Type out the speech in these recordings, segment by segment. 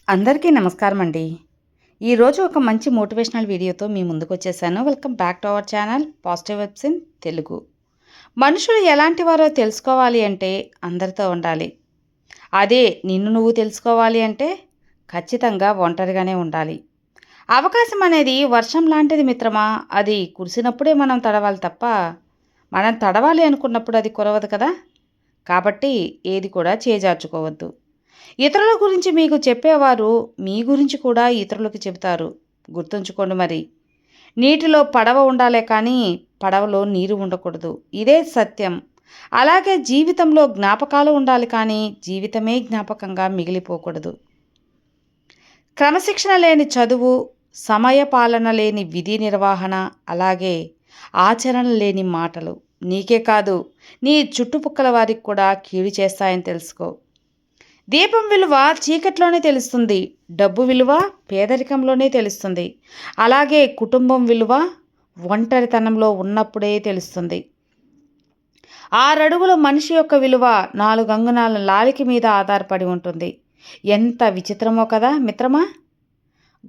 అందరికీ నమస్కారం అండి. ఈరోజు ఒక మంచి మోటివేషనల్ వీడియోతో మీ ముందుకు వచ్చేసాను. Welcome back to our channel positive webs in Telugu. మనుషులు ఎలాంటి వారో తెలుసుకోవాలి అంటే అందరితో ఉండాలి. అదే నిన్ను నువ్వు తెలుసుకోవాలి అంటే ఖచ్చితంగా ఒంటరిగానే ఉండాలి. అవకాశం అనేది వర్షం లాంటిది మిత్రమా. అది కురిసినప్పుడే మనం తడవాలి తప్ప మనం తడవాలి అనుకున్నప్పుడు అది కురవదు కదా. కాబట్టి ఏది కూడా చేజార్చుకోవద్దు. ఇతరుల గురించి మీకు చెప్పేవారు మీ గురించి కూడా ఇతరులకు చెబుతారు. గుర్తుంచుకోండి మరి. నీటిలో పడవ ఉండాలే కానీ పడవలో నీరు ఉండకూడదు. ఇదే సత్యం. అలాగే జీవితంలో జ్ఞాపకాలు ఉండాలి కానీ జీవితమే జ్ఞాపకంగా మిగిలిపోకూడదు. క్రమశిక్షణ లేని చదువు, సమయపాలన లేని విధి నిర్వహణ, అలాగే ఆచరణ లేని మాటలు నీకే కాదు నీ చుట్టుపక్కల వారికి కూడా కీడు చేస్తాయని తెలుసుకో. దీపం విలువ చీకట్లోనే తెలుస్తుంది. డబ్బు విలువ పేదరికంలోనే తెలుస్తుంది. అలాగే కుటుంబం విలువ ఒంటరితనంలో ఉన్నప్పుడే తెలుస్తుంది. 6 అడుగుల మనిషి యొక్క విలువ 4 అంగుళాల లాలిక మీద ఆధారపడి ఉంటుంది. ఎంత విచిత్రమో కదా మిత్రమా.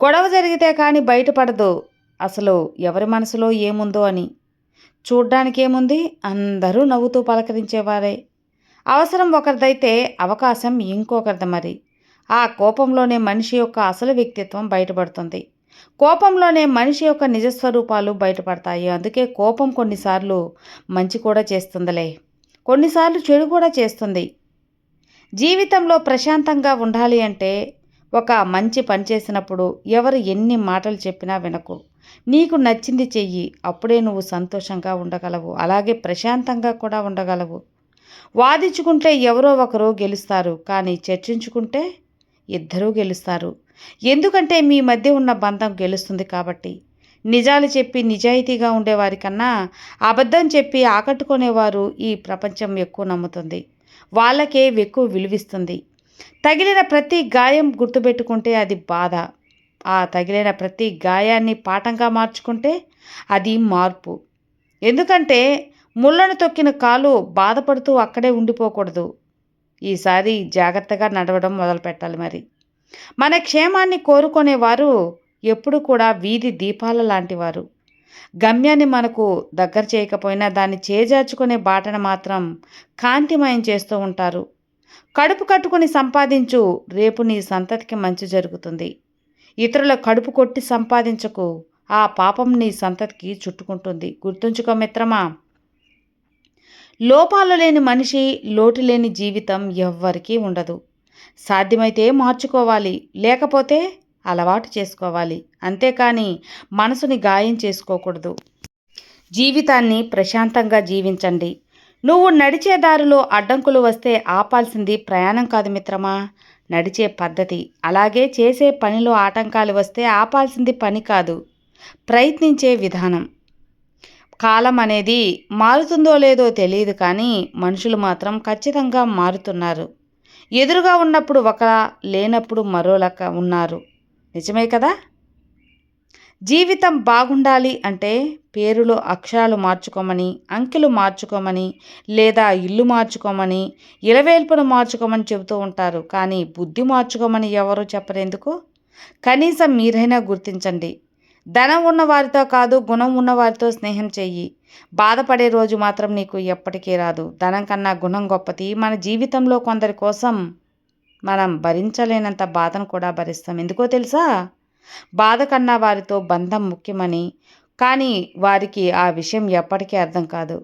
గొడవ జరిగితే కానీ బయటపడదు అసలు ఎవరి మనసులో ఏముందో అని. చూడ్డానికేముంది, అందరూ నవ్వుతూ పలకరించేవారే. అవసరం ఒకరిదైతే అవకాశం ఇంకొకరిది మరి. ఆ కోపంలోనే మనిషి యొక్క అసలు వ్యక్తిత్వం బయటపడుతుంది. కోపంలోనే మనిషి యొక్క నిజస్వరూపాలు బయటపడతాయి. అందుకే కోపం కొన్నిసార్లు మంచి కూడా చేస్తుందిలే, కొన్నిసార్లు చెడు కూడా చేస్తుంది. జీవితంలో ప్రశాంతంగా ఉండాలి అంటే ఒక మంచి పని చేసినప్పుడు ఎవరు ఎన్ని మాటలు చెప్పినా వినకు. నీకు నచ్చింది చెయ్యి. అప్పుడే నువ్వు సంతోషంగా ఉండగలవు, అలాగే ప్రశాంతంగా కూడా ఉండగలవు. వాదించుకుంటే ఎవరో ఒకరు గెలుస్తారు, కానీ చర్చించుకుంటే ఇద్దరూ గెలుస్తారు. ఎందుకంటే మీ మధ్య ఉన్న బంధం గెలుస్తుంది కాబట్టి. నిజాలు చెప్పి నిజాయితీగా ఉండేవారికన్నా అబద్ధం చెప్పి ఆకట్టుకునేవారు ఈ ప్రపంచం ఎక్కువ నమ్ముతుంది. వాళ్ళకే ఎక్కువ విలువిస్తుంది. తగిలిన ప్రతి గాయం గుర్తుపెట్టుకుంటే అది బాధ. ఆ తగిలిన ప్రతి గాయాన్ని పాఠంగా మార్చుకుంటే అది మార్పు. ఎందుకంటే ముళ్ళను తొక్కిన కాలు బాధపడుతూ అక్కడే ఉండిపోకూడదు. ఈసారి జాగ్రత్తగా నడవడం మొదలుపెట్టాలి మరి. మన క్షేమాన్ని కోరుకునేవారు ఎప్పుడు కూడా వీధి దీపాల లాంటివారు. గమ్యాన్ని మనకు దగ్గర చేయకపోయినా దాన్ని చేజార్చుకునే బాటను మాత్రం కాంతిమయం చేస్తూ ఉంటారు. కడుపు కట్టుకుని సంపాదించు, రేపు నీ సంతతికి మంచి జరుగుతుంది. ఇతరుల కడుపు కొట్టి సంపాదించకు, ఆ పాపం నీ సంతతికి చుట్టుకుంటుంది. గుర్తుంచుకో మిత్రమా. లోపాలు లేని మనిషి, లోటు లేని జీవితం ఎవ్వరికీ ఉండదు. సాధ్యమైతే మార్చుకోవాలి, లేకపోతే అలవాటు చేసుకోవాలి. అంతేకాని మనసుని గాయం చేసుకోకూడదు. జీవితాన్ని ప్రశాంతంగా జీవించండి. నువ్వు నడిచే దారిలో అడ్డంకులు వస్తే ఆపాల్సింది ప్రయాణం కాదు మిత్రమా, నడిచే పద్ధతి. అలాగే చేసే పనిలో ఆటంకాలు వస్తే ఆపాల్సింది పని కాదు, ప్రయత్నించే విధానం. కాలం అనేది మారుతుందో లేదో తెలియదు కానీ మనుషులు మాత్రం ఖచ్చితంగా మారుతున్నారు. ఎదురుగా ఉన్నప్పుడు ఒకలా, లేనప్పుడు మరోలాగా ఉన్నారు. నిజమే కదా. జీవితం బాగుండాలి అంటే పేరులో అక్షరాలు మార్చుకోమని, అంకెలు మార్చుకోమని, లేదా ఇల్లు మార్చుకోమని, ఇలవేల్పును మార్చుకోమని చెబుతూ ఉంటారు. కానీ బుద్ధి మార్చుకోమని ఎవరూ చెప్పరెందుకు? కనీసం మీరైనా గుర్తించండి. ధనం ఉన్నవారితో కాదు, గుణం ఉన్నవారితో స్నేహం చెయ్యి. బాధపడే రోజు మాత్రం నీకు ఎప్పటికీ రాదు. ధనం కన్నా గుణం గొప్పది. మన జీవితంలో కొందరి కోసం మనం భరించలేనంత బాధను కూడా భరిస్తాం. ఎందుకో తెలుసా. బాధ కన్నా వారితో బంధం ముఖ్యమని. కానీ వారికి ఆ విషయం ఎప్పటికీ అర్థం కాదు.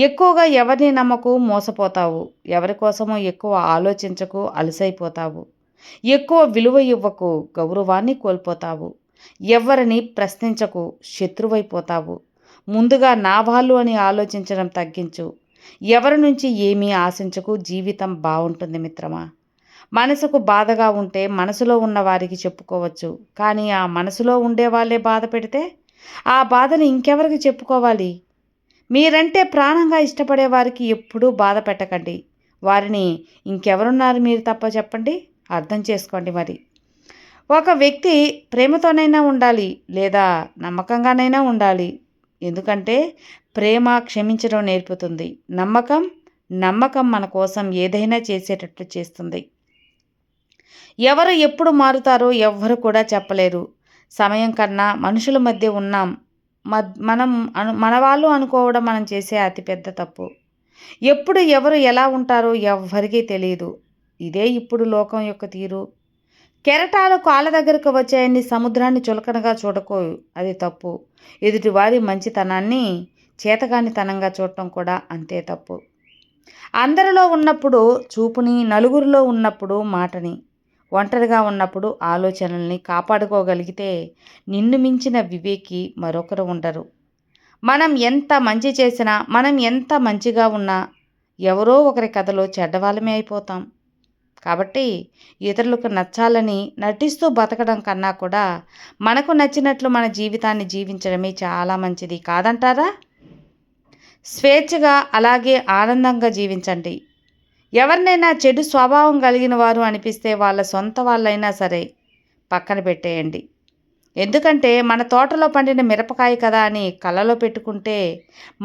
ఎక్కువగా ఎవరిని నమ్మకు, మోసపోతావు. ఎవరి కోసమో ఎక్కువ ఆలోచించకు, అలసైపోతావు. ఎక్కువ విలువ ఇవ్వకు, గౌరవాన్ని కోల్పోతావు. ఎవరిని ప్రశ్నించకు, శత్రువైపోతావు. ముందుగా నా వాళ్ళు అని ఆలోచించడం తగ్గించు. ఎవరి నుంచి ఏమీ ఆశించకు. జీవితం బాగుంటుంది మిత్రమా. మనసుకు బాధగా ఉంటే మనసులో ఉన్న వారికి చెప్పుకోవచ్చు, కానీ ఆ మనసులో ఉండే వాళ్ళే బాధ పెడితే ఆ బాధను ఇంకెవరికి చెప్పుకోవాలి. మీరంటే ప్రాణంగా ఇష్టపడే వారికి ఎప్పుడూ బాధ పెట్టకండి. వారిని ఇంకెవరున్నారు మీరు తప్ప చెప్పండి. అర్థం చేసుకోండి మరి. ఒక వ్యక్తి ప్రేమతోనైనా ఉండాలి, లేదా నమ్మకంగానైనా ఉండాలి. ఎందుకంటే ప్రేమ క్షమించడం నేర్పుతుంది. నమ్మకం మన కోసం ఏదైనా చేసేటట్లు చేస్తుంది. ఎవరు ఎప్పుడు మారుతారో ఎవ్వరు కూడా చెప్పలేరు. సమయం కన్నా మనుషుల మధ్య ఉన్నాం. మనం మన వాళ్ళు అనుకోవడం మనం చేసే అతిపెద్ద తప్పు. ఎప్పుడు ఎవరు ఎలా ఉంటారో ఎవ్వరికీ తెలీదు. ఇదే ఇప్పుడు లోకం యొక్క తీరు. కెరటాలు కాళ్ళ దగ్గరకు వచ్చాయని సముద్రాన్ని చులకనగా చూడకు. అది తప్పు. ఎదుటివారి మంచితనాన్ని చేతకానితనంగా చూడటం కూడా అంతే తప్పు. అందరిలో ఉన్నప్పుడు చూపుని, నలుగురిలో ఉన్నప్పుడు మాటని, ఒంటరిగా ఉన్నప్పుడు ఆలోచనల్ని కాపాడుకోగలిగితే నిన్ను మించిన వివేకి మరొకరు ఉండరు. మనం ఎంత మంచి చేసినా, మనం ఎంత మంచిగా ఉన్నా ఎవరో ఒకరి కథలో చెడ్డవాళ్ళమే అయిపోతాం. కాబట్టి ఇతరులకు నచ్చాలని నటిస్తూ బతకడం కన్నా కూడా మనకు నచ్చినట్లు మన జీవితాన్ని జీవించడమే చాలా మంచిది కాదంటారా? స్వేచ్ఛగా అలాగే ఆనందంగా జీవించండి. ఎవరినైనా చెడు స్వభావం కలిగిన వారు అనిపిస్తే వాళ్ళ సొంత వాళ్ళైనా సరే పక్కన పెట్టేయండి. ఎందుకంటే మన తోటలో పండిన మిరపకాయ కదా అని కళ్ళలో పెట్టుకుంటే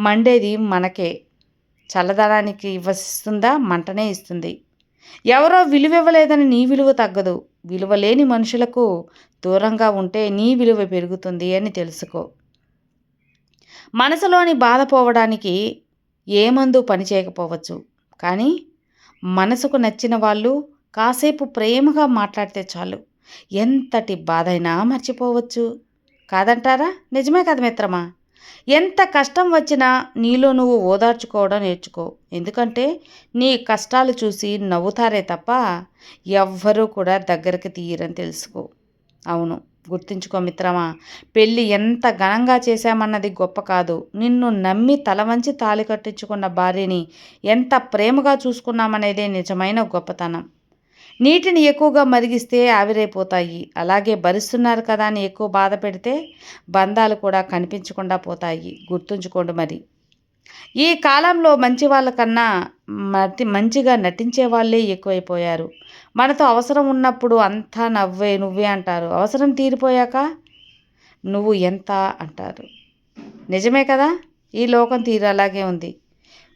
మండేది మనకే. చల్లదనానికి ఇస్తుందా? మంటనే ఇస్తుంది. ఎవరో విలువివ్వలేదని నీ విలువ తగ్గదు. విలువ లేని మనుషులకు దూరంగా ఉంటే నీ విలువ పెరుగుతుంది అని తెలుసుకో. మనసులోని బాధ పోవడానికి ఏ మందు పనిచేయకపోవచ్చు, కానీ మనసుకు నచ్చిన వాళ్ళు కాసేపు ప్రేమగా మాట్లాడితే చాలు ఎంతటి బాధైనా మర్చిపోవచ్చు. కాదంటారా? నిజమే కదా మిత్రమా? ఎంత కష్టం వచ్చినా నీలో నువ్వు ఓదార్చుకోవడం నేర్చుకో. ఎందుకంటే నీ కష్టాలు చూసి నవ్వుతారే తప్ప ఎవ్వరూ కూడా దగ్గరికి తీయరని తెలుసుకో. అవును, గుర్తుంచుకో మిత్రమా, పెళ్ళి ఎంత ఘనంగా చేశామన్నది గొప్ప కాదు, నిన్ను నమ్మి తల వంచి తాళి కట్టించుకున్న భార్యని ఎంత ప్రేమగా చూసుకున్నామనేదే నిజమైన గొప్పతనం. నీటిని ఎక్కువగా మరిగిస్తే ఆవిరైపోతాయి. అలాగే భరిస్తున్నారు కదా అని ఎక్కువ బాధ పెడితే బంధాలు కూడా కనిపించకుండా పోతాయి. గుర్తుంచుకోండి మరి. ఈ కాలంలో మంచి వాళ్ళకన్నా మంచిగా నటించే వాళ్ళే ఎక్కువైపోయారు. మనతో అవసరం ఉన్నప్పుడు అంతా నువ్వే అంటారు. అవసరం తీరిపోయాక నువ్వు ఎంత అంటారు. నిజమే కదా? ఈ లోకం తీరు అలాగే ఉంది.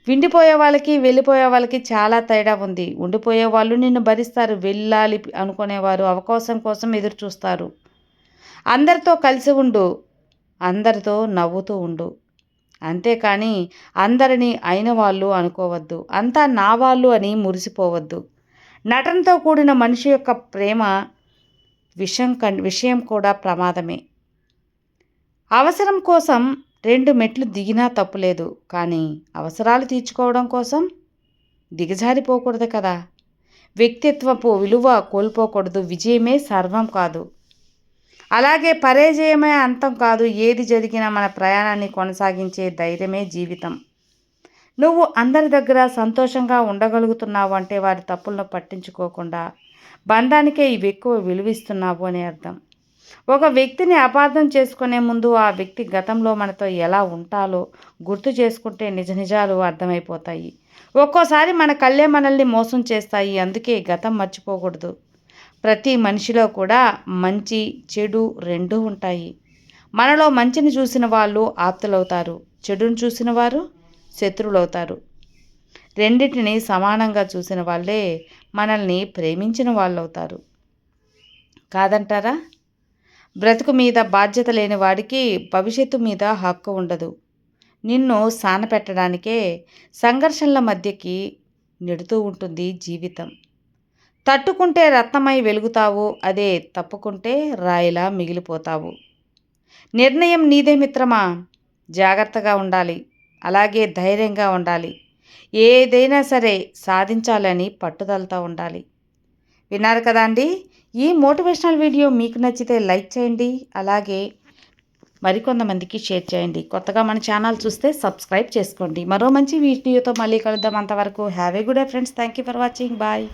విండిపోయే వాళ్ళకి, వెళ్ళిపోయే వాళ్ళకి చాలా తేడా ఉంది. ఉండిపోయే వాళ్ళు నిన్ను భరిస్తారు. వెళ్ళాలి అనుకునేవారు అవకాశం కోసం ఎదురు చూస్తారు. అందరితో కలిసి ఉండు, అందరితో నవ్వుతూ ఉండు. అంతేకాని అందరినీ అయిన వాళ్ళు అనుకోవద్దు. అంతా నా వాళ్ళు అని మురిసిపోవద్దు. నటనతో కూడిన మనిషి యొక్క ప్రేమ విషయం కూడా ప్రమాదమే. అవసరం కోసం 2 మెట్లు దిగినా తప్పులేదు, కానీ అవసరాలు తీర్చుకోవడం కోసం దిగజారిపోకూడదు కదా. వ్యక్తిత్వపు విలువ కోల్పోకూడదు. విజయమే సర్వం కాదు, అలాగే పరాజయమే అంతం కాదు. ఏది జరిగినా మన ప్రయాణాన్ని కొనసాగించే ధైర్యమే జీవితం. నువ్వు అందరి దగ్గర సంతోషంగా ఉండగలుగుతున్నావు అంటే వారి తప్పులను పట్టించుకోకుండా బంధానికే ఇవి ఎక్కువ విలువిస్తున్నావు అని అర్థం. ఒక వ్యక్తిని అపార్థం చేసుకునే ముందు ఆ వ్యక్తి గతంలో మనతో ఎలా ఉంటాలో గుర్తు చేసుకుంటే నిజాలు అర్థమైపోతాయి. ఒక్కోసారి మన కళ్ళే మనల్ని మోసం చేస్తాయి. అందుకే గతం మర్చిపోకూడదు. ప్రతి మనిషిలో కూడా మంచి చెడు రెండూ ఉంటాయి. మనలో మంచిని చూసిన వాళ్ళు ఆప్తులవుతారు, చెడును చూసిన వారు శత్రువులవుతారు. రెండింటిని సమానంగా చూసిన వాళ్ళే మనల్ని ప్రేమించిన వాళ్ళు అవుతారు. కాదంటారా? బ్రతుకు మీద బాధ్యత లేని వాడికి భవిష్యత్తు మీద హక్కు ఉండదు. నిన్ను సానపెట్టడానికే సంఘర్షణల మధ్యకి నెడుతూ ఉంటుంది జీవితం. తట్టుకుంటే రత్నమై వెలుగుతావు, అదే తప్పుకుంటే రాయిలా మిగిలిపోతావు. నిర్ణయం నీదే మిత్రమా. జాగ్రత్తగా ఉండాలి, అలాగే ధైర్యంగా ఉండాలి. ఏదైనా సరే సాధించాలని పట్టుదలతో ఉండాలి. విన్నారు కదా అండి? ఈ మోటివేషనల్ వీడియో మీకు నచ్చితే లైక్ చేయండి, అలాగే మరికొంతమందికి షేర్ చేయండి. కొత్తగా మన ఛానల్ చూస్తే సబ్స్క్రైబ్ చేసుకోండి. మరో మంచి వీడియోతో మళ్ళీ కలుద్దాం. అంతవరకు have a good day friends. Thank you for watching. Bye.